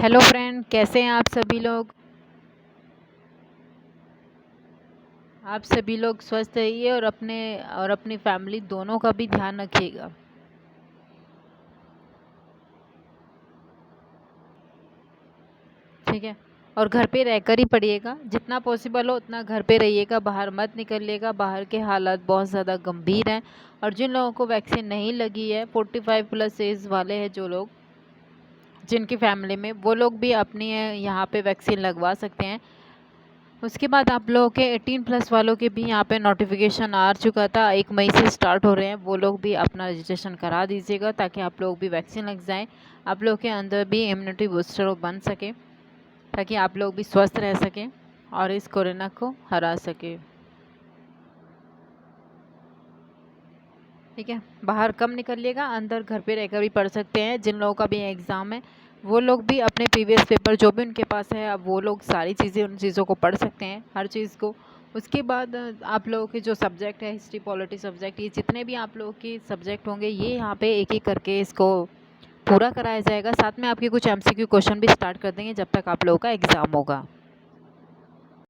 Hello friend, कैसे हैं आप सभी लोग स्वस्थ रहिए और अपनी फैमिली दोनों का भी ध्यान रखिएगा। ठीक है। और घर पे रहकर ही पढ़िएगा, जितना पॉसिबल हो उतना घर पे रहिएगा, बाहर मत निकलिएगा। बाहर के हालात बहुत ज़्यादा गंभीर हैं। और जिन लोगों को वैक्सीन नहीं लगी है, 45 प्लस एज वाले हैं जो लोग, जिनकी फैमिली में, वो लोग भी अपनी यहाँ पे वैक्सीन लगवा सकते हैं। उसके बाद आप लोगों के 18 प्लस वालों के भी यहाँ पे नोटिफिकेशन आ चुका था, 1 मई से स्टार्ट हो रहे हैं। वो लोग भी अपना रजिस्ट्रेशन करा दीजिएगा ताकि आप लोग भी वैक्सीन लग जाएं, आप लोग के अंदर भी इम्यूनिटी बूस्टर बन सके, ताकि आप लोग भी स्वस्थ रह सकें और इस कोरोना को हरा सके। ठीक है। बाहर कम निकलिएगा, अंदर घर पे रहकर भी पढ़ सकते हैं। जिन लोगों का भी एग्ज़ाम है वो लोग भी अपने प्रीवियस पेपर जो भी उनके पास है, अब वो लोग सारी चीज़ें, उन चीज़ों को पढ़ सकते हैं, हर चीज़ को। उसके बाद आप लोगों के जो सब्जेक्ट है, हिस्ट्री, पॉलिटी सब्जेक्ट, ये जितने भी आप लोगों के सब्जेक्ट होंगे, ये यहाँ पे एक एक करके इसको पूरा कराया जाएगा। साथ में आपके कुछ एमसीक्यू क्वेश्चन भी स्टार्ट कर देंगे जब तक आप लोगों का एग्ज़ाम होगा।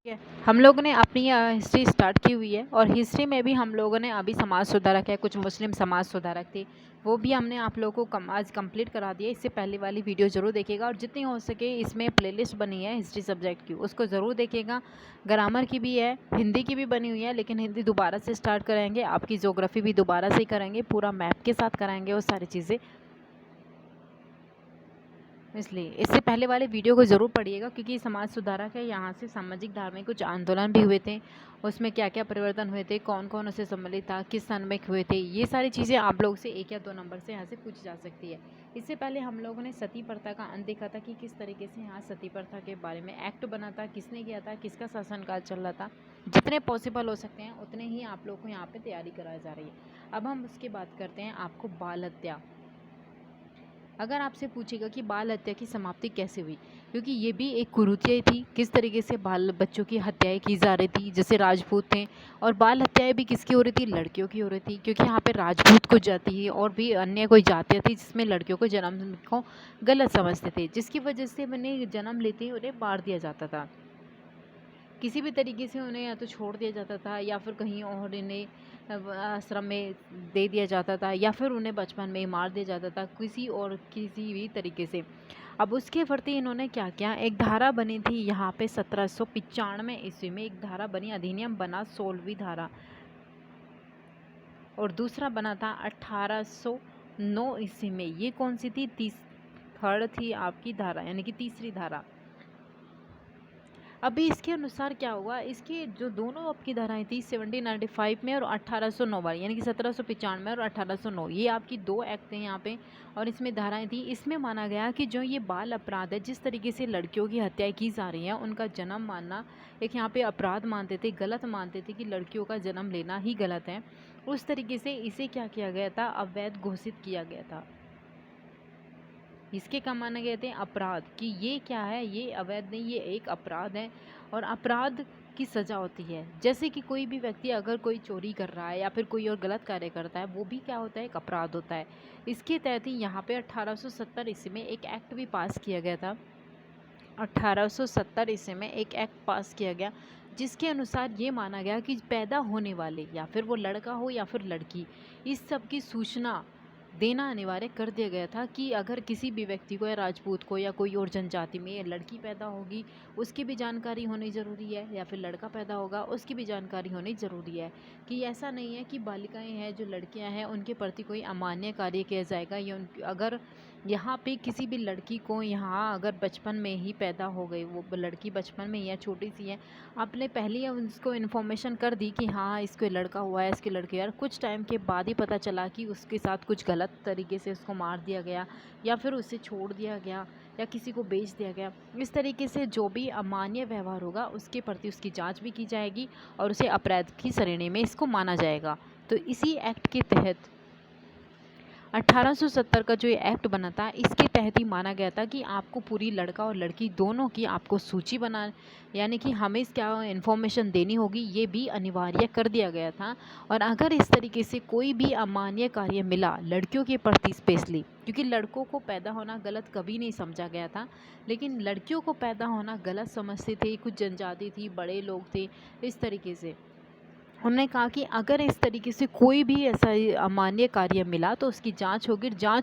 ठीक है। हम लोगों ने अपनी हिस्ट्री स्टार्ट की हुई है, और हिस्ट्री में भी हम लोगों ने अभी समाज सुधारक है, कुछ मुस्लिम समाज सुधारक थे, वो भी हमने आप लोगों को आज कंप्लीट करा दिया। इससे पहले वाली वीडियो ज़रूर देखिएगा, और जितनी हो सके इसमें प्लेलिस्ट बनी है हिस्ट्री सब्जेक्ट की, उसको ज़रूर देखिएगा। ग्रामर की भी है, हिंदी की भी बनी हुई है, लेकिन हिंदी दोबारा से स्टार्ट कराएंगे। आपकी ज्योग्राफी भी दोबारा से करेंगे, पूरा मैप के साथ कराएंगे वो सारी चीज़ें। इसलिए इससे पहले वाले वीडियो को ज़रूर पढ़िएगा, क्योंकि समाज सुधारक है, यहाँ से सामाजिक धार्मिक कुछ आंदोलन भी हुए थे, उसमें क्या क्या परिवर्तन हुए थे, कौन कौन उससे सम्मिलित था, किस सन में हुए थे, ये सारी चीज़ें आप लोग से 1 या 2 नंबर से यहाँ से पूछी जा सकती है। इससे पहले हम लोगों ने सती प्रथा का अंत देखा था कि किस तरीके से यहाँ सती प्रथा के बारे में एक्ट बना था, किसने किया था, किसका शासनकाल चल रहा था। जितने पॉसिबल हो सकते हैं उतने ही आप लोग को यहाँ पर तैयारी कराई जा रही है। अब हम उसकी बात करते हैं, आपको बाल हत्या। अगर आपसे पूछेगा कि बाल हत्या की समाप्ति कैसे हुई, क्योंकि ये भी एक कुरीति थी, किस तरीके से बाल बच्चों की हत्याएं की जा रही थी, जैसे राजपूत थे। और बाल हत्याएं भी किसकी हो रही थी? लड़कियों की हो रही थी, क्योंकि यहाँ पे राजपूत को जाति है और भी अन्य कोई जातियाँ थी जिसमें लड़कियों को जन्म को गलत समझते थे, जिसकी वजह से उन्हें जन्म लेते ही उन्हें मार दिया जाता था। किसी भी तरीके से उन्हें या तो छोड़ दिया जाता था, या फिर कहीं और इन्हें आश्रम में दे दिया जाता था, या फिर उन्हें बचपन में ही मार दिया जाता था, किसी भी तरीके से। अब उसके प्रति इन्होंने क्या किया, एक धारा बनी थी यहाँ पे 1795 ईस्वी में, एक धारा बनी, अधिनियम बना 16वीं धारा, और दूसरा बना था 1809 ईस्वी में। ये कौन सी थी? थर्ड थी आपकी धारा, यानी कि तीसरी धारा। अभी इसके अनुसार क्या हुआ, इसके जो दोनों आपकी धाराएं थी 1795 में और 1809 वाली, यानी कि 1795 और 1809, ये आपकी 2 एक्ट थे यहाँ पे, और इसमें धाराएं थी। इसमें माना गया कि जो ये बाल अपराध है, जिस तरीके से लड़कियों की हत्याएं की जा रही हैं, उनका जन्म मानना एक यहाँ पे अपराध मानते थे, गलत मानते थे कि लड़कियों का जन्म लेना ही गलत है। उस तरीके से इसे क्या किया गया था, अवैध घोषित किया गया था। इसके क्या माने गए थे? अपराध, कि ये क्या है, ये अवैध नहीं, ये एक अपराध है, और अपराध की सज़ा होती है। जैसे कि कोई भी व्यक्ति अगर कोई चोरी कर रहा है या फिर कोई और गलत कार्य करता है, वो भी क्या होता है? एक अपराध होता है। इसके तहत ही यहाँ पे 1870 ईस्वी में एक एक्ट भी पास किया गया था। 1870 ईस्वी में एक एक्ट पास किया गया, जिसके अनुसार ये माना गया कि पैदा होने वाले, या फिर वो लड़का हो या फिर लड़की, इस सब की सूचना देना अनिवार्य कर दिया गया था, कि अगर किसी भी व्यक्ति को, या राजपूत को, या कोई और जनजाति में ये लड़की पैदा होगी, उसकी भी जानकारी होनी ज़रूरी है, या फिर लड़का पैदा होगा उसकी भी जानकारी होनी ज़रूरी है। कि ऐसा नहीं है कि बालिकाएं हैं, जो लड़कियां हैं, उनके प्रति कोई अमान्य कार्य किया जाएगा, या अगर यहाँ पे किसी भी लड़की को, यहाँ अगर बचपन में ही पैदा हो गई, वो लड़की बचपन में ही है, छोटी सी है, आपने पहले ही उसको इन्फॉर्मेशन कर दी कि हाँ इसको लड़का हुआ है, इसके लड़के, यार कुछ टाइम के बाद ही पता चला कि उसके साथ कुछ गलत तरीके से उसको मार दिया गया, या फिर उसे छोड़ दिया गया, या किसी को बेच दिया गया, इस तरीके से जो भी अमान्य व्यवहार होगा उसके प्रति उसकी जांच भी की जाएगी, और उसे अपराध की श्रेणी में इसको माना जाएगा। तो इसी एक्ट के तहत 1870 का जो ये एक्ट बना था, इसके तहत ही माना गया था कि आपको पूरी लड़का और लड़की दोनों की आपको सूची बना, यानी कि हमें क्या इन्फॉर्मेशन देनी होगी, ये भी अनिवार्य कर दिया गया था। और अगर इस तरीके से कोई भी अमान्य कार्य मिला लड़कियों के प्रति स्पेशली, क्योंकि लड़कों को पैदा होना गलत कभी नहीं समझा गया था, लेकिन लड़कियों को पैदा होना गलत समझते थे, कुछ जनजाति थी, बड़े लोग थे, इस तरीके से उन्होंने कहा कि अगर इस तरीके से कोई भी ऐसा अमान्य कार्य मिला तो उसकी जांच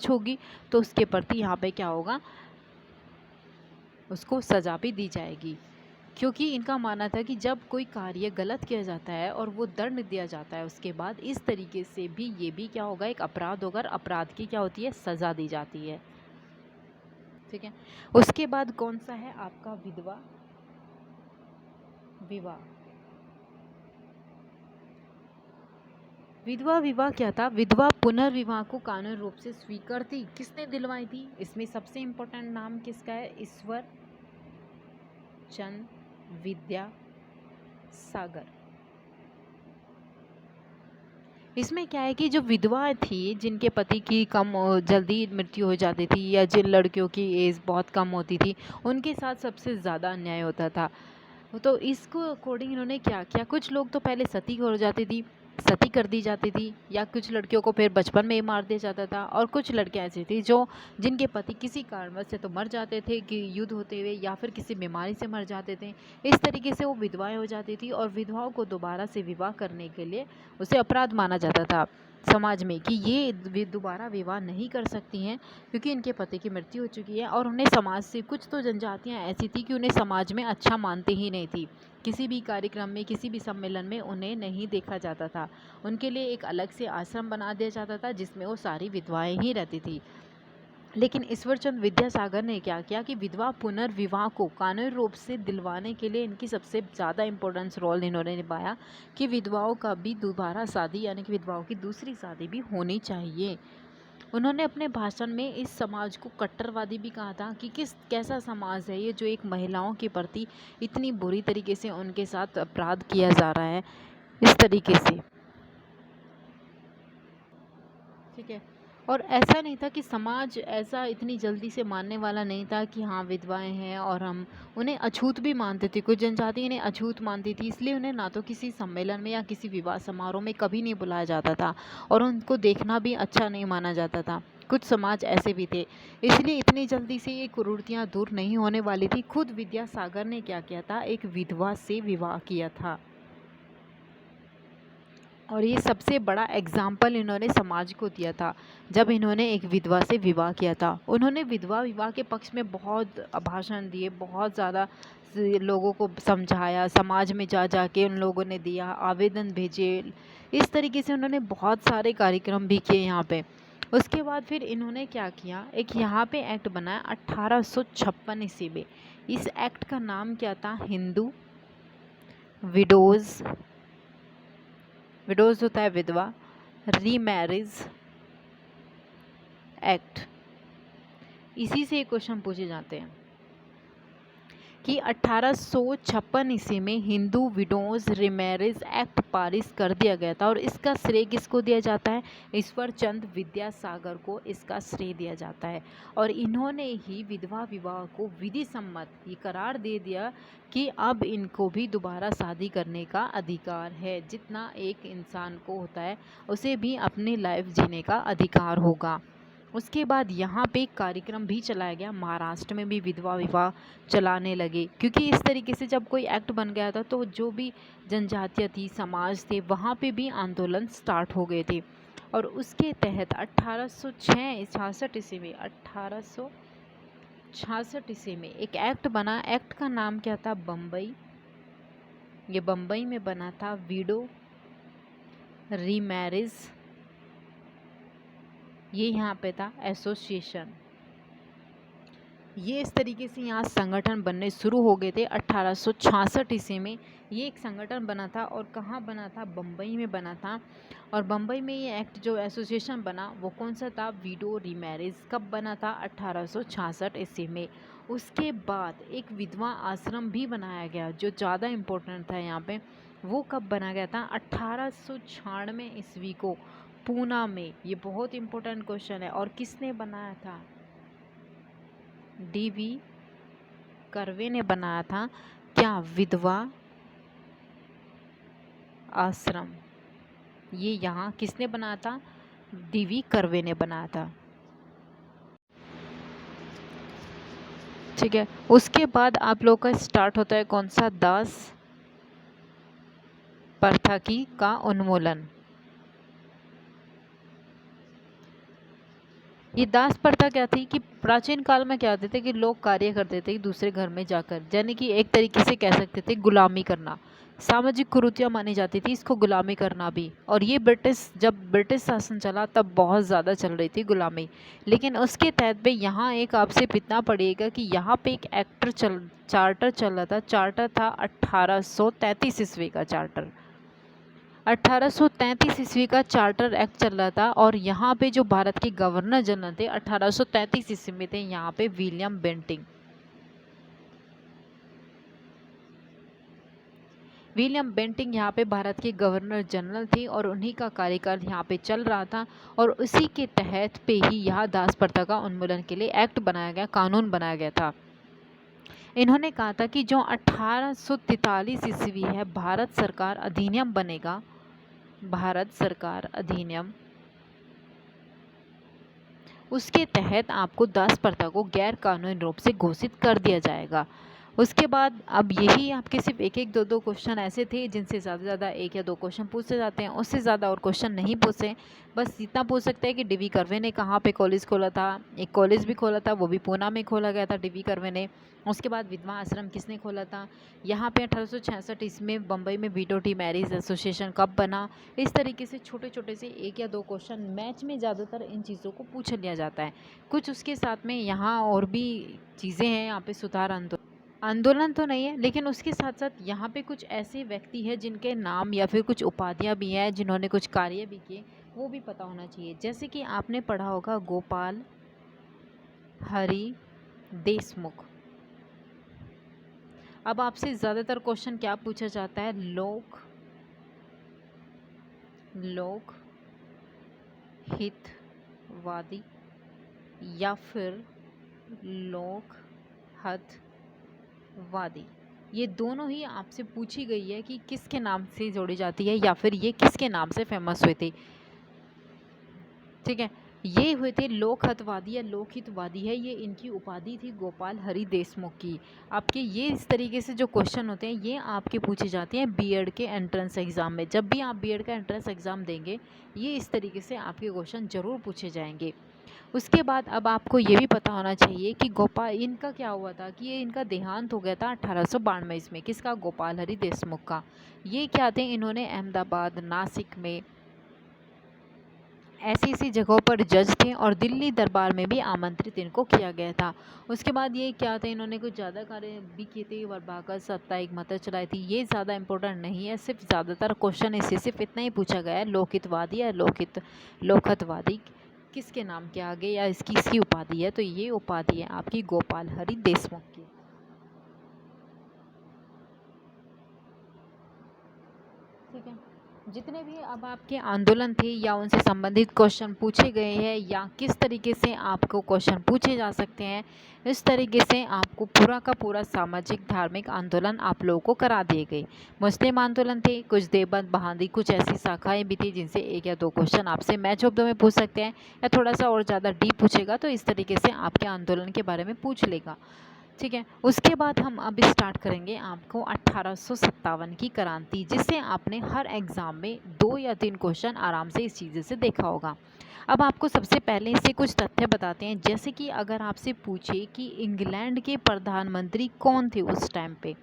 होगी तो उसके प्रति यहाँ पे क्या होगा, उसको सज़ा भी दी जाएगी। क्योंकि इनका मानना था कि जब कोई कार्य गलत किया जाता है और वो दंड दिया जाता है, उसके बाद इस तरीके से भी ये भी क्या होगा, एक अपराध होगा, अपराध की क्या होती है, सज़ा दी जाती है। ठीक है। उसके बाद कौन सा है आपका, विधवा विवाह। विधवा विवाह क्या था, विधवा पुनर्विवाह को कानूनी रूप से स्वीकृति किसने दिलवाई थी, इसमें सबसे इम्पोर्टेंट नाम किसका है, ईश्वर चंद विद्यासागर। इसमें क्या है कि जो विधवा थी, जिनके पति की जल्दी मृत्यु हो जाती थी या जिन लड़कियों की एज बहुत कम होती थी, उनके साथ सबसे ज़्यादा अन्याय होता था। तो इसको अकॉर्डिंग इन्होंने क्या किया, कुछ लोग तो पहले सती कर दी जाती थी, या कुछ लड़कियों को फिर बचपन में ही मार दिया जाता था, और कुछ लड़कियां ऐसी थी जो जिनके पति किसी कारणवश से तो मर जाते थे कि युद्ध होते हुए, या फिर किसी बीमारी से मर जाते थे। इस तरीके से वो विधवाएं हो जाती थी, और विधवाओं को दोबारा से विवाह करने के लिए उसे अपराध माना जाता था समाज में, कि ये दोबारा विवाह नहीं कर सकती हैं क्योंकि इनके पति की मृत्यु हो चुकी है। और उन्हें समाज से, कुछ तो जनजातियां ऐसी थी कि उन्हें समाज में अच्छा मानते ही नहीं थी, किसी भी कार्यक्रम में, किसी भी सम्मेलन में उन्हें नहीं देखा जाता था। उनके लिए एक अलग से आश्रम बना दिया जाता था जिसमें वो सारी विधवाएं ही रहती थी। लेकिन ईश्वरचंद विद्यासागर ने क्या किया कि विधवा पुनर्विवाह को कानूनी रूप से दिलवाने के लिए इनकी सबसे ज़्यादा इम्पोर्टेंस रोल इन्होंने निभाया कि विधवाओं का भी दोबारा शादी, यानी कि विधवाओं की दूसरी शादी भी होनी चाहिए। उन्होंने अपने भाषण में इस समाज को कट्टरवादी भी कहा था कि कैसा समाज है ये जो एक महिलाओं के प्रति इतनी बुरी तरीके से उनके साथ अपराध किया जा रहा है, इस तरीके से। ठीक है। और ऐसा नहीं था कि समाज ऐसा इतनी जल्दी से मानने वाला नहीं था कि हाँ विधवाएं हैं, और हम उन्हें अछूत भी मानते थे, कुछ जनजाति इन्हें अछूत मानती थी, इसलिए उन्हें ना तो किसी सम्मेलन में या किसी विवाह समारोह में कभी नहीं बुलाया जाता था, और उनको देखना भी अच्छा नहीं माना जाता था। कुछ समाज ऐसे भी थे, इसलिए इतनी जल्दी से ये कुरीतियाँ दूर नहीं होने वाली थी। खुद विद्यासागर ने क्या किया था, एक विधवा से विवाह किया था, और ये सबसे बड़ा एग्जाम्पल इन्होंने समाज को दिया था जब इन्होंने एक विधवा से विवाह किया था। उन्होंने विधवा विवाह के पक्ष में बहुत भाषण दिए, बहुत ज़्यादा लोगों को समझाया, समाज में जा जा के उन लोगों ने दिया, आवेदन भेजे, इस तरीके से उन्होंने बहुत सारे कार्यक्रम भी किए यहाँ पे। उसके बाद फिर इन्होंने क्या किया, एक यहाँ पे एक्ट बनाया 1856 ईस्वी में। इस एक्ट का नाम क्या था, हिंदू विडोज़, विडोज होता है विधवा, रीमैरिज एक्ट। इसी से क्वेश्चन पूछे जाते हैं कि 1856 ईस्वी में हिंदू विडोज रीमैरिज एक्ट पारित कर दिया गया था, और इसका श्रेय किसको दिया जाता है, ईश्वर चंद विद्यासागर को इसका श्रेय दिया जाता है। और इन्होंने ही विधवा विवाह को विधि सम्मत ये करार दे दिया कि अब इनको भी दोबारा शादी करने का अधिकार है, जितना एक इंसान को होता है उसे भी अपनी लाइफ जीने का अधिकार होगा। उसके बाद यहाँ पे एक कार्यक्रम भी चलाया गया, महाराष्ट्र में भी विधवा विवाह चलाने लगे, क्योंकि इस तरीके से जब कोई एक्ट बन गया था तो जो भी जनजातियाँ थी, समाज थे, वहाँ पे भी आंदोलन स्टार्ट हो गए थे। और उसके तहत 1866 ईस्वी में 1866 ईस्वी में एक एक्ट बना। एक्ट का नाम क्या था, बम्बई। ये बम्बई में बना था, विडो रीमैरिज, ये यहाँ पे था एसोसिएशन। ये इस तरीके से यहाँ संगठन बनने शुरू हो गए थे 1866 ईस्वी में। ये एक संगठन बना था, और कहाँ बना था, बम्बई में बना था। और बम्बई में ये एक्ट जो एसोसिएशन बना वो कौन सा था, विडो रीमैरिज। कब बना था, 1866 ईस्वी में। उसके बाद एक विधवा आश्रम भी बनाया गया जो ज़्यादा इम्पोर्टेंट था यहाँ पे। वो कब बना गया था, 1896 ईस्वी को पूना में, ये बहुत इंपॉर्टेंट क्वेश्चन है। और किसने बनाया था? डीवी कर्वे ने बनाया था। क्या? विधवा आश्रम। ये यहाँ किसने बनाया था? डीवी कर्वे ने बनाया था। ठीक है, उसके बाद आप लोग का स्टार्ट होता है कौन सा? दास प्रथा का उन्मूलन। ये दास प्रथा क्या थी कि प्राचीन काल में क्या होते थे कि लोग कार्य करते थे दूसरे घर में जाकर, यानी कि एक तरीके से कह सकते थे गुलामी करना। सामाजिक कुरीतियां मानी जाती थी इसको गुलामी करना भी। और ये जब ब्रिटिश शासन चला तब बहुत ज़्यादा चल रही थी गुलामी। लेकिन उसके तहत पे यहाँ एक आपसे पूछना पड़ेगा कि यहाँ पे एक चार्टर चल रहा था। चार्टर था 1833 ईस्वी का चार्टर। 1833 ईस्वी का चार्टर एक्ट चल रहा था। और यहाँ पे जो भारत के गवर्नर जनरल थे 1833 ईस्वी में थे, यहाँ पे विलियम बेंटिंग। विलियम बेंटिंग यहाँ पे भारत के गवर्नर जनरल थे और उन्हीं का कार्यकाल यहाँ पे चल रहा था। और उसी के तहत पे ही यहाँ दास प्रथा का उन्मूलन के लिए एक्ट बनाया गया, कानून बनाया गया था। इन्होंने कहा था कि जो 1843 ईस्वी है भारत सरकार अधिनियम बनेगा, भारत सरकार अधिनियम, उसके तहत आपको दास प्रथा को गैर कानूनी रूप से घोषित कर दिया जाएगा। उसके बाद अब यही आपके सिर्फ एक एक दो दो क्वेश्चन ऐसे थे जिनसे ज़्यादा से ज़्यादा एक या दो क्वेश्चन पूछे जाते हैं, उससे ज़्यादा और क्वेश्चन नहीं पूछे। बस इतना पूछ सकते हैं कि डीवी कर्वे ने कहाँ पे कॉलेज खोला था। एक कॉलेज भी खोला था, वो भी पूना में खोला गया था डीवी कर्वे ने। उसके बाद विधवा आश्रम किसने खोला था? यहाँ पे 1866 इसमें बम्बई में वीडो टी मैरिज एसोसिएशन कब बना? इस तरीके से छोटे छोटे से एक या दो क्वेश्चन मैच में ज़्यादातर इन चीज़ों को पूछ लिया जाता है। कुछ उसके साथ में यहाँ और भी चीज़ें हैं। यहाँ पे सुधार आंदोलन तो नहीं है, लेकिन उसके साथ साथ यहाँ पे कुछ ऐसे व्यक्ति हैं जिनके नाम या फिर कुछ उपाधियाँ भी हैं, जिन्होंने कुछ कार्य भी किए, वो भी पता होना चाहिए। जैसे कि आपने पढ़ा होगा गोपाल हरि देशमुख। अब आपसे ज़्यादातर क्वेश्चन क्या पूछा जाता है? लोक हितवादी या फिर लोक हितवादी, ये दोनों ही आपसे पूछी गई है कि किसके नाम से जोड़ी जाती है या फिर ये किसके नाम से फेमस हुए थे। ठीक है, ये हुए थे लोकहितवादी या लोकहितवादी है, ये इनकी उपाधि थी गोपाल हरि देशमुख की। आपके ये इस तरीके से जो क्वेश्चन होते हैं ये आपके पूछे जाते हैं बीएड के एंट्रेंस एग्ज़ाम में। जब भी आप बीएड का एंट्रेंस एग्ज़ाम देंगे ये इस तरीके से आपके क्वेश्चन ज़रूर पूछे जाएंगे। उसके बाद अब आपको ये भी पता होना चाहिए कि गोपाल इनका क्या हुआ था कि ये इनका देहांत हो गया था 1892 इसमें। किसका? गोपाल हरि देशमुख का। ये क्या थे? इन्होंने अहमदाबाद, नासिक में ऐसी ऐसी जगहों पर जज थे और दिल्ली दरबार में भी आमंत्रित इनको किया गया था। उसके बाद ये क्या थे? इन्होंने कुछ ज़्यादा कार्य भी किए थे। वर्भाकर साप्ताहिक मतं चलाई थी। ये ज़्यादा इंपॉर्टेंट नहीं है, सिर्फ ज़्यादातर क्वेश्चन इससे सिर्फ इतना ही पूछा गया है, लोकहितवादी या लोकहितवादी किसके नाम के आगे या इसकी उपाधि है? तो ये उपाधि है आपकी गोपाल हरि देशमुख की। ठीक है, जितने भी अब आपके आंदोलन थे या उनसे संबंधित क्वेश्चन पूछे गए हैं या किस तरीके से आपको क्वेश्चन पूछे जा सकते हैं, इस तरीके से आपको पूरा का पूरा सामाजिक धार्मिक आंदोलन आप लोगों को करा दिए गए। मुस्लिम आंदोलन थे, कुछ देवबंद बहादी, कुछ ऐसी शाखाएं भी थी जिनसे एक या दो क्वेश्चन आपसे मैच ऑफ द में पूछ सकते हैं, या थोड़ा सा और ज़्यादा डीप पूछेगा तो इस तरीके से आपके आंदोलन के बारे में पूछ लेगा। ठीक है, उसके बाद हम अब स्टार्ट करेंगे आपको 1857 की क्रांति, जिससे आपने हर एग्ज़ाम में 2 या 3 क्वेश्चन आराम से इस चीज़ से देखा होगा। अब आपको सबसे पहले इससे कुछ तथ्य बताते हैं। जैसे कि अगर आपसे पूछे कि इंग्लैंड के प्रधानमंत्री कौन थे उस टाइम पे,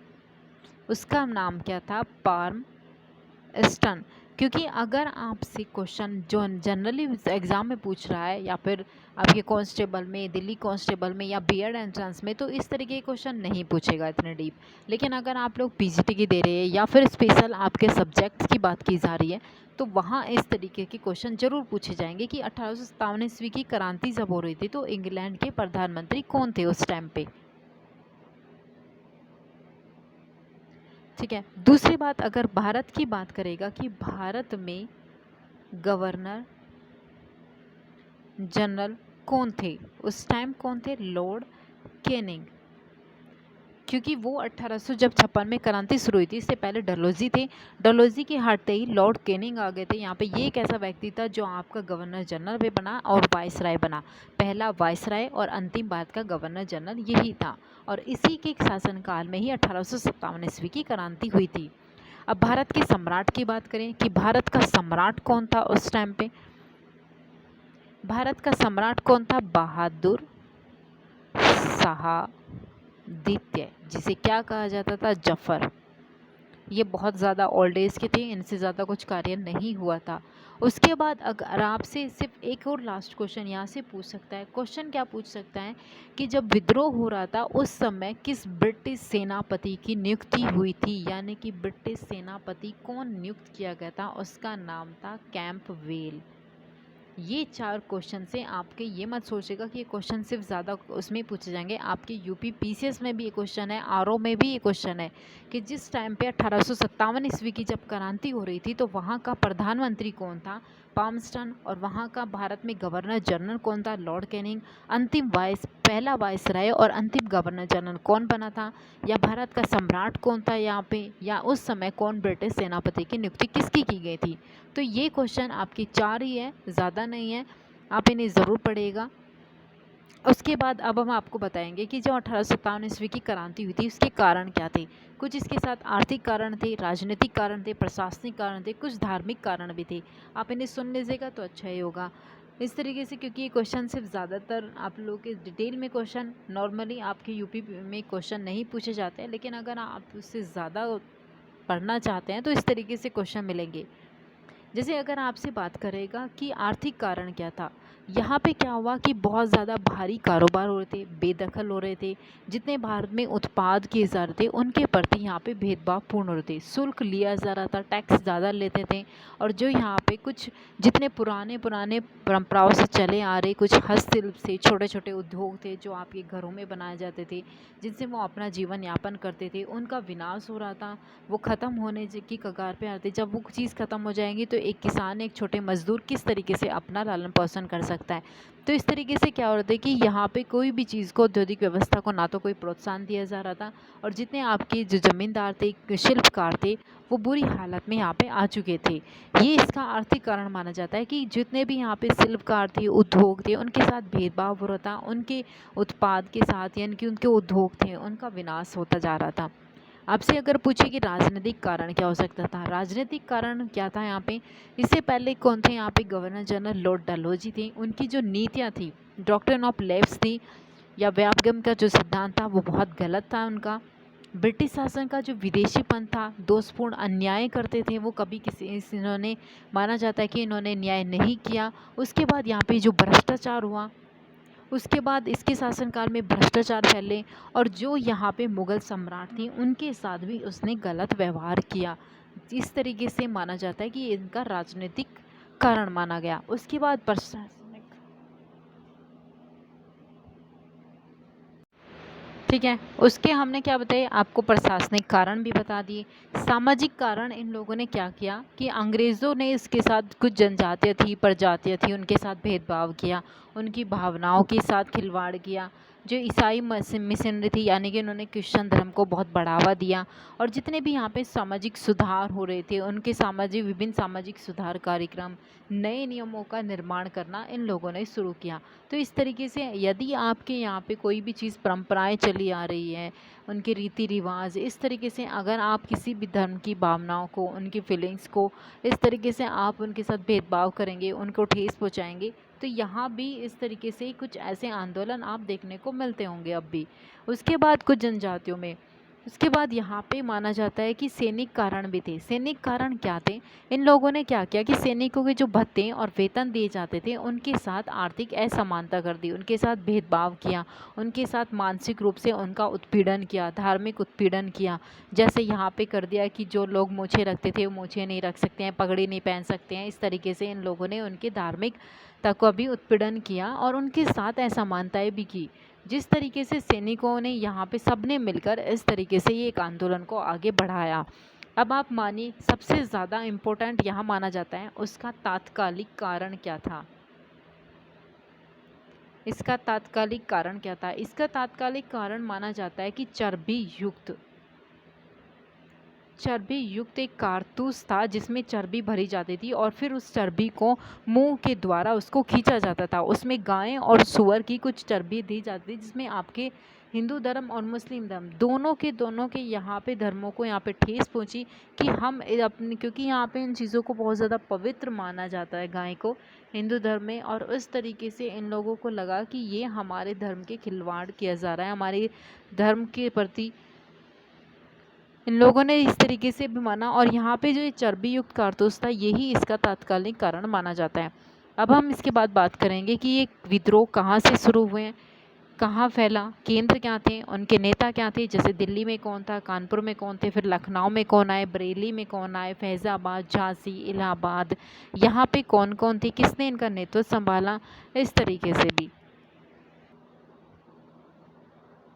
उसका नाम क्या था? पाल्मस्टन। क्योंकि अगर आपसे क्वेश्चन जो जनरली एग्ज़ाम में पूछ रहा है या फिर आपके कांस्टेबल में, दिल्ली कांस्टेबल में या बीएड एंट्रेंस में, तो इस तरीके के क्वेश्चन नहीं पूछेगा इतने डीप। लेकिन अगर आप लोग पीजीटी की दे रहे हैं या फिर स्पेशल आपके सब्जेक्ट्स की बात की जा रही है तो वहाँ इस तरीके के क्वेश्चन ज़रूर पूछे जाएंगे कि 1857 ईस्वी की क्रांति जब हो रही थी तो इंग्लैंड के प्रधानमंत्री कौन थे उस टाइम पे। ठीक है, दूसरी बात अगर भारत की बात करेगा कि भारत में गवर्नर जनरल कौन थे? उस टाइम कौन थे? Lord Canning. क्योंकि वो 1856 में क्रांति शुरू हुई थी, इससे पहले डलहौजी थे। डलहौजी के हटते ही लॉर्ड कैनिंग आ गए थे यहाँ पे। ये एक ऐसा व्यक्ति था जो आपका गवर्नर जनरल भी बना और वाइसराय बना। पहला वाइसराय और अंतिम भारत का गवर्नर जनरल यही था। और इसी के शासनकाल में ही 1857 ईस्वी की क्रांति हुई थी। अब भारत के सम्राट की बात करें कि भारत का सम्राट कौन था उस टाइम पे। भारत का सम्राट कौन था? बहादुर शाह द्वितीय, जिसे क्या कहा जाता था? जफर। ये बहुत ज़्यादा ओल्ड एज के थे, इनसे ज़्यादा कुछ कार्य नहीं हुआ था। उसके बाद अगर आपसे सिर्फ एक और लास्ट क्वेश्चन यहाँ से पूछ सकता है। क्वेश्चन क्या पूछ सकता है कि जब विद्रोह हो रहा था उस समय किस ब्रिटिश सेनापति की नियुक्ति हुई थी? यानी कि ब्रिटिश सेनापति कौन नियुक्त किया गया था? उसका नाम था कैंपबेल। ये 4 क्वेश्चन से आपके ये मत सोचेगा कि ये क्वेश्चन सिर्फ ज़्यादा उसमें पूछे जाएंगे। आपके यूपी पीसीएस में भी ये क्वेश्चन है, आरओ में भी ये क्वेश्चन है कि जिस टाइम पे 1857 ईस्वी की जब क्रांति हो रही थी तो वहाँ का प्रधानमंत्री कौन था? पाल्मस्टन। और वहाँ का भारत में गवर्नर जनरल कौन था? Lord Canning. अंतिम पहला वाइसराय और अंतिम गवर्नर जनरल कौन बना था? या भारत का सम्राट कौन था यहाँ पे? या उस समय कौन ब्रिटिश सेनापति की नियुक्ति किसकी की गई थी? तो ये क्वेश्चन आपके 4 ही है, ज़्यादा नहीं है। आप इन्हें ज़रूर पढ़िएगा। उसके बाद अब हम आपको बताएंगे कि जो 1857 ईस्वी की क्रांति हुई थी उसके कारण क्या थे। कुछ इसके साथ आर्थिक कारण थे, राजनीतिक कारण थे, प्रशासनिक कारण थे, कुछ धार्मिक कारण भी थे। आप इन्हें सुन लीजिएगा तो अच्छा ही होगा इस तरीके से, क्योंकि ये क्वेश्चन सिर्फ ज़्यादातर आप लोगों के डिटेल में क्वेश्चन नॉर्मली आपके यूपी में क्वेश्चन नहीं पूछे जाते हैं, लेकिन अगर आप उससे ज़्यादा पढ़ना चाहते हैं तो इस तरीके से क्वेश्चन मिलेंगे। जैसे अगर आपसे बात करेगा कि आर्थिक कारण क्या था, यहाँ पे क्या हुआ कि बहुत ज़्यादा भारी कारोबार हो रहे थे, बेदखल हो रहे थे। जितने भारत में उत्पाद किए जा रहे थे उनके प्रति यहाँ पे भेदभाव पूर्ण हो रहे थे, शुल्क लिया जा रहा था, टैक्स ज़्यादा लेते थे। और जो यहाँ पे कुछ जितने पुराने पुराने परंपराओं से चले आ रहे कुछ हस्तशिल्प से छोटे छोटे उद्योग थे जो आपके घरों में बनाए जाते थे, जिनसे वो अपना जीवन यापन करते थे, उनका विनाश हो रहा था। वो ख़त्म होने की कगार पे आते। जब वो चीज़ ख़त्म हो जाएंगी तो एक किसान, एक छोटे मजदूर किस तरीके से अपना लालन पोषण कर सकता है। तो इस तरीके से क्या हो रहा था कि यहाँ पे कोई भी चीज़ को, औद्योगिक व्यवस्था को ना तो कोई प्रोत्साहन दिया जा रहा था, और जितने आपके जो ज़मींदार थे, शिल्पकार थे, वो बुरी हालत में यहाँ पे आ चुके थे। ये इसका आर्थिक कारण माना जाता है कि जितने भी यहाँ पे शिल्पकार थे, उद्योग थे, उनके साथ भेदभाव हो रहा था, उनके उत्पाद के साथ यानी कि उनके उद्योग थे उनका विनाश होता जा रहा था। आपसे अगर पूछे कि राजनीतिक कारण क्या हो सकता था, राजनीतिक कारण क्या था यहाँ पे? इससे पहले कौन थे यहाँ पे? गवर्नर जनरल लॉर्ड डलहौजी थे। उनकी जो नीतियाँ थी, डॉक्ट्रिन ऑफ लेफ्ट थी या व्यापगम का जो सिद्धांत था वो बहुत गलत था उनका। ब्रिटिश शासन का जो विदेशीपन था, दोषपूर्ण अन्याय करते थे वो, कभी इन्होंने माना जाता है कि इन्होंने न्याय नहीं किया। उसके बाद यहाँ पे जो भ्रष्टाचार हुआ, उसके बाद इसके शासनकाल में भ्रष्टाचार फैले, और जो यहाँ पे मुग़ल सम्राट थे उनके साथ भी उसने गलत व्यवहार किया। इस तरीके से माना जाता है कि इनका राजनीतिक कारण माना गया। उसके बाद प्रशासनिक, ठीक है, उसके हमने क्या बताया आपको? प्रशासनिक कारण भी बता दिए। सामाजिक कारण इन लोगों ने क्या किया कि अंग्रेज़ों ने इसके साथ, कुछ जनजातियाँ थी, प्रजातियाँ थी, उनके साथ भेदभाव किया, उनकी भावनाओं के साथ खिलवाड़ किया। जो ईसाई मिशनरी थी यानी कि उन्होंने क्रिश्चियन धर्म को बहुत बढ़ावा दिया। और जितने भी यहाँ पे सामाजिक सुधार हो रहे थे, उनके विभिन्न सामाजिक सुधार कार्यक्रम, नए नियमों का निर्माण करना इन लोगों ने शुरू किया। तो इस तरीके से यदि आपके यहाँ पे कोई भी चीज़, परंपराएं चली आ रही है, उनके रीति रिवाज, इस तरीके से अगर आप किसी भी धर्म की भावनाओं को, उनकी फीलिंग्स को इस तरीके से आप उनके साथ भेदभाव करेंगे, उनको ठेस पहुँचाएंगे, तो यहाँ भी इस तरीके से कुछ ऐसे आंदोलन आप देखने को मिलते होंगे अब भी। उसके बाद कुछ जनजातियों में, उसके बाद यहाँ पे माना जाता है कि सैनिक कारण भी थे। सैनिक कारण क्या थे? इन लोगों ने क्या किया कि सैनिकों के जो भत्ते और वेतन दिए जाते थे उनके साथ आर्थिक असमानता कर दी, उनके साथ भेदभाव किया, उनके साथ मानसिक रूप से उनका उत्पीड़न किया, धार्मिक उत्पीड़न किया। जैसे यहाँ पे कर दिया कि जो लोग मूछें रखते थे वो मूछें नहीं रख सकते हैं, पगड़ी नहीं पहन सकते हैं। इस तरीके से इन लोगों ने उनके धार्मिकता को भी उत्पीड़न किया और उनके साथ असमानताएँ भी की। जिस तरीके से सैनिकों ने यहाँ पे सबने मिलकर इस तरीके से ये एक आंदोलन को आगे बढ़ाया। अब आप मानिए सबसे ज़्यादा इम्पोर्टेंट यहाँ माना जाता है उसका तात्कालिक कारण क्या था। इसका तात्कालिक कारण क्या था? इसका तात्कालिक कारण माना जाता है कि चर्बी युक्त एक कारतूस था जिसमें चर्बी भरी जाती थी और फिर उस चर्बी को मुंह के द्वारा उसको खींचा जाता था। उसमें गाय और सूअर की कुछ चर्बी दी जाती थी, जिसमें आपके हिंदू धर्म और मुस्लिम धर्म दोनों के यहाँ पे धर्मों को यहाँ पे ठेस पहुँची कि हम अपने, क्योंकि यहाँ पे इन चीज़ों को बहुत ज़्यादा पवित्र माना जाता है गाय को हिंदू धर्म में, और उस तरीके से इन लोगों को लगा कि ये हमारे धर्म के खिलवाड़ किया जा रहा है, हमारे धर्म के प्रति इन लोगों ने इस तरीके से भी माना। और यहाँ पे जो ये चर्बी युक्त कारतूस था यही इसका तात्कालिक कारण माना जाता है। अब हम इसके बाद बात करेंगे कि ये विद्रोह कहाँ से शुरू हुए हैं, कहाँ फैला, केंद्र क्या थे, उनके नेता क्या थे, जैसे दिल्ली में कौन था, कानपुर में कौन थे, फिर लखनऊ में कौन आए, बरेली में कौन आए, फैज़ाबाद, झांसी, इलाहाबाद, यहाँ पे कौन कौन थे, किसने इनका नेतृत्व संभाला, इस तरीके से भी।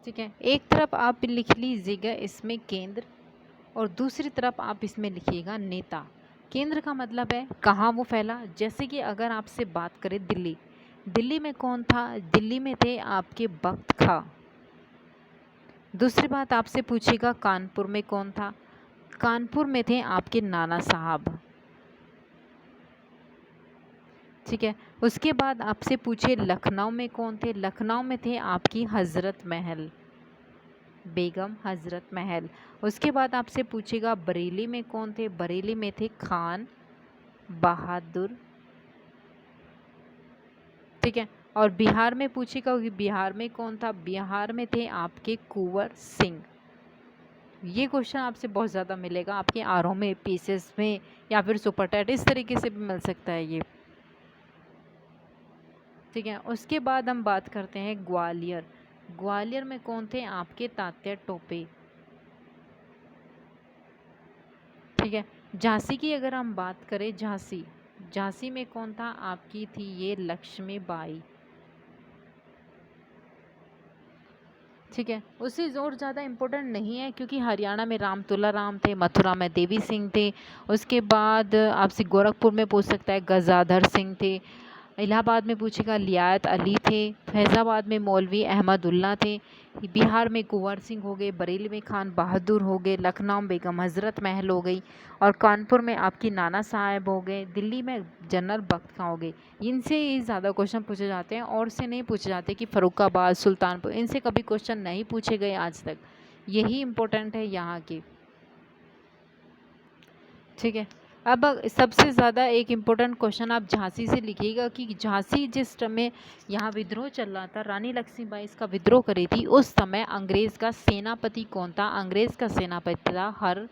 ठीक है, एक तरफ आप लिख लीजिएगा इसमें केंद्र और दूसरी तरफ आप इसमें लिखिएगा नेता। केंद्र का मतलब है कहाँ वो फैला, जैसे कि अगर आपसे बात करें दिल्ली में कौन था, दिल्ली में थे आपके बख्त खां। दूसरी बात आपसे पूछेगा कानपुर में कौन था, कानपुर में थे आपके नाना साहब। ठीक है, उसके बाद आपसे पूछे लखनऊ में कौन थे, लखनऊ में थे आपकी हज़रत महल, बेगम हज़रत महल। उसके बाद आपसे पूछेगा बरेली में कौन थे, बरेली में थे खान बहादुर। ठीक है, और बिहार में पूछेगा कि बिहार में कौन था, बिहार में थे आपके कुंवर सिंह। ये क्वेश्चन आपसे बहुत ज़्यादा मिलेगा आपके आरओ में, पीसेस में, या फिर सुपर टेट, इस तरीके से भी मिल सकता है ये। ठीक है, उसके बाद हम बात करते हैं ग्वालियर। ग्वालियर में कौन थे आपके तात्या टोपे। ठीक है, झांसी की अगर हम बात करें, झांसी में कौन था, आपकी थी ये लक्ष्मीबाई। ठीक है, उससे और ज़्यादा इम्पोर्टेंट नहीं है क्योंकि हरियाणा में राम तुलाराम थे, मथुरा में देवी सिंह थे। उसके बाद आपसे गोरखपुर में पूछ सकता है गजाधर सिंह थे, इलाहाबाद में पूछेगा लियाकत अली थे, फैज़ाबाद में मौलवी अहमदुल्ला थे, बिहार में कुंवर सिंह हो गए, बरेली में खान बहादुर हो गए, लखनऊ में बेगम हज़रत महल हो गई, और कानपुर में आपकी नाना साहब हो गए, दिल्ली में जनरल बख्त खां हो गए। इनसे ही ज़्यादा क्वेश्चन पूछे जाते हैं और से नहीं पूछे जाते कि फ़र्रुखाबाद, सुल्तानपुर, इनसे कभी क्वेश्चन नहीं पूछे गए आज तक। यही इम्पोर्टेंट है यहाँ के। ठीक है, अब सबसे ज़्यादा एक इम्पोर्टेंट क्वेश्चन आप झांसी से लिखिएगा कि झांसी जिस समय यहाँ विद्रोह चल रहा था, रानी लक्ष्मीबाई इसका विद्रोह करी थी, उस समय अंग्रेज़ का सेनापति कौन था, अंग्रेज़ का सेनापति था हर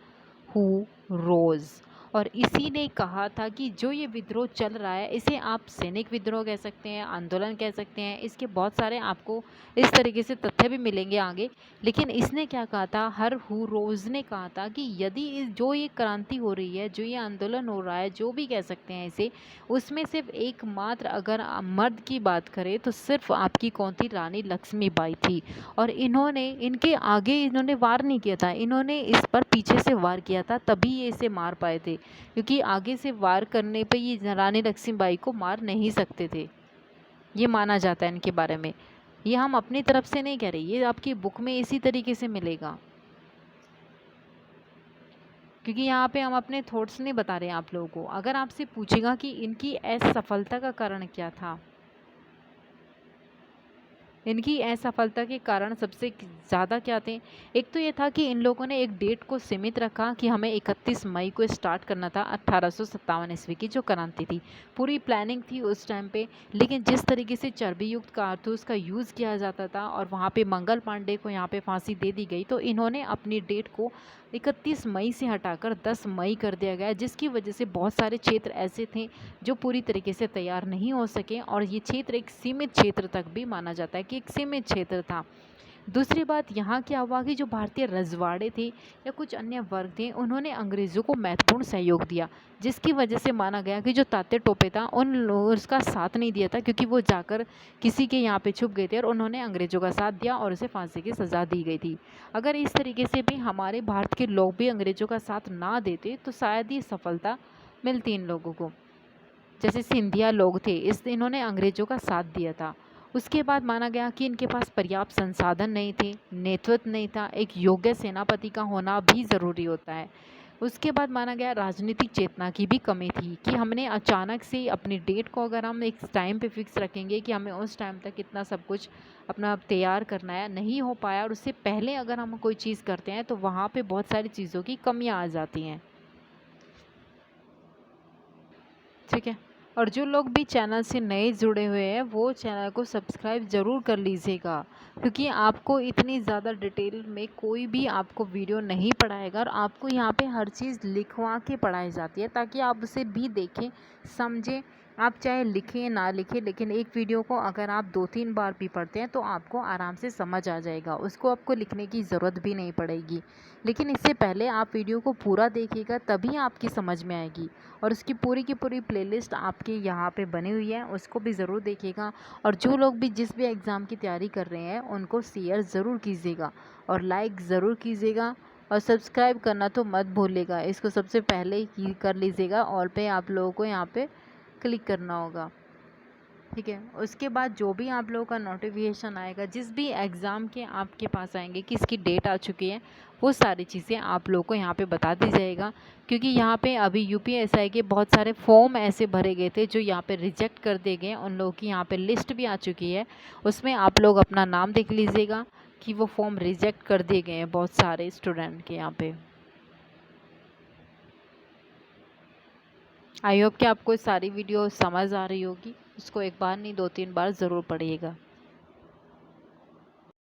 हू रोज़। और इसी ने कहा था कि जो ये विद्रोह चल रहा है इसे आप सैनिक विद्रोह कह सकते हैं, आंदोलन कह सकते हैं, इसके बहुत सारे आपको इस तरीके से तथ्य भी मिलेंगे आगे। लेकिन इसने क्या कहा था, हर हू रोज़ ने कहा था कि यदि जो ये क्रांति हो रही है, जो ये आंदोलन हो रहा है, जो भी कह सकते हैं इसे, उसमें सिर्फ एकमात्र अगर मर्द की बात करें तो सिर्फ आपकी कौन थी, रानी लक्ष्मीबाई थी। और इन्होंने इनके आगे इन्होंने वार नहीं किया था, इन्होंने इस पर पीछे से वार किया था, तभी ये इसे मार पाए थे, क्योंकि आगे से वार करने पे ये रानी लक्ष्मीबाई को मार नहीं सकते थे, ये माना जाता है इनके बारे में। ये हम अपनी तरफ से नहीं कह रहे, ये आपकी बुक में इसी तरीके से मिलेगा, क्योंकि यहाँ पे हम अपने थॉट्स नहीं बता रहे हैं आप लोगों को। अगर आपसे पूछेगा कि इनकी असफलता का कारण क्या था, इनकी असफलता के कारण सबसे ज़्यादा क्या थे, एक तो ये था कि इन लोगों ने एक डेट को सीमित रखा कि हमें 31 मई को स्टार्ट करना था 1857 ईस्वी की जो क्रांति थी। पूरी प्लानिंग थी उस टाइम पे, लेकिन जिस तरीके से चर्बी युक्त कारतूस का यूज़ किया जाता था और वहाँ पे मंगल पांडे को यहाँ पे फांसी दे दी गई, तो इन्होंने अपनी डेट को 31 मई से हटाकर 10 मई कर दिया गया, जिसकी वजह से बहुत सारे क्षेत्र ऐसे थे जो पूरी तरीके से तैयार नहीं हो सके, और ये क्षेत्र एक सीमित क्षेत्र तक भी माना जाता है कि एक सीमित क्षेत्र था। दूसरी बात यहाँ क्या हुआ कि जो भारतीय रजवाड़े थे या कुछ अन्य वर्ग थे, उन्होंने अंग्रेज़ों को महत्वपूर्ण सहयोग दिया, जिसकी वजह से माना गया कि जो तात्या टोपे था उन लोगों उसका साथ नहीं दिया था, क्योंकि वो जाकर किसी के यहाँ पे छुप गए थे और उन्होंने अंग्रेज़ों का साथ दिया और उसे फांसी की सज़ा दी गई थी। अगर इस तरीके से भी हमारे भारत के लोग भी अंग्रेज़ों का साथ ना देते तो शायद ही सफलता मिलती इन लोगों को। जैसे सिंधिया लोग थे, इन्होंने अंग्रेज़ों का साथ दिया था, उसके बाद माना गया कि इनके पास पर्याप्त संसाधन नहीं थे, नेतृत्व नहीं था, एक योग्य सेनापति का होना भी ज़रूरी होता है। उसके बाद माना गया राजनीतिक चेतना की भी कमी थी कि हमने अचानक से अपनी डेट को अगर हम एक टाइम पे फिक्स रखेंगे कि हमें उस टाइम तक इतना सब कुछ अपना तैयार करना है, नहीं हो पाया और उससे पहले अगर हम कोई चीज़ करते हैं तो वहाँ पे बहुत सारी चीज़ों की कमियाँ आ जाती हैं। ठीक है। और जो लोग भी चैनल से नए जुड़े हुए हैं वो चैनल को सब्सक्राइब ज़रूर कर लीजिएगा, क्योंकि आपको इतनी ज़्यादा डिटेल में कोई भी आपको वीडियो नहीं पढ़ाएगा और आपको यहाँ पे हर चीज़ लिखवा के पढ़ाई जाती है ताकि आप उसे भी देखें, समझें। आप चाहे लिखें ना लिखें, लेकिन एक वीडियो को अगर आप 2-3 बार भी पढ़ते हैं तो आपको आराम से समझ आ जाएगा, उसको आपको लिखने की ज़रूरत भी नहीं पड़ेगी। लेकिन इससे पहले आप वीडियो को पूरा देखिएगा, तभी आपकी समझ में आएगी। और उसकी पूरी की पूरी प्लेलिस्ट आपके यहाँ पे बनी हुई है, उसको भी ज़रूर देखिएगा। और जो लोग भी जिस भी एग्ज़ाम की तैयारी कर रहे हैं उनको शेयर ज़रूर कीजिएगा और लाइक ज़रूर कीजिएगा और सब्सक्राइब करना तो मत भूलिएगा। इसको सबसे पहले ही कर लीजिएगा, ऑल पे आप लोगों को यहाँ पे क्लिक करना होगा। ठीक है। उसके बाद जो भी आप लोगों का नोटिफिकेशन आएगा, जिस भी एग्ज़ाम के आपके पास आएंगे कि इसकी डेट आ चुकी है, वो सारी चीज़ें आप लोगों को यहाँ पे बता दी जाएगा। क्योंकि यहाँ पे अभी यूपीएसआई के बहुत सारे फॉर्म ऐसे भरे गए थे जो यहाँ पे रिजेक्ट कर दिए गए, उन लोगों की यहाँ पे लिस्ट भी आ चुकी है। उसमें आप लोग अपना नाम देख लीजिएगा कि वो फॉर्म रिजेक्ट कर दिए गए हैं बहुत सारे स्टूडेंट के यहाँ पे। आई होप कि आपको सारी वीडियो समझ आ रही होगी। उसको एक बार नहीं 2-3 बार ज़रूर पढ़िएगा।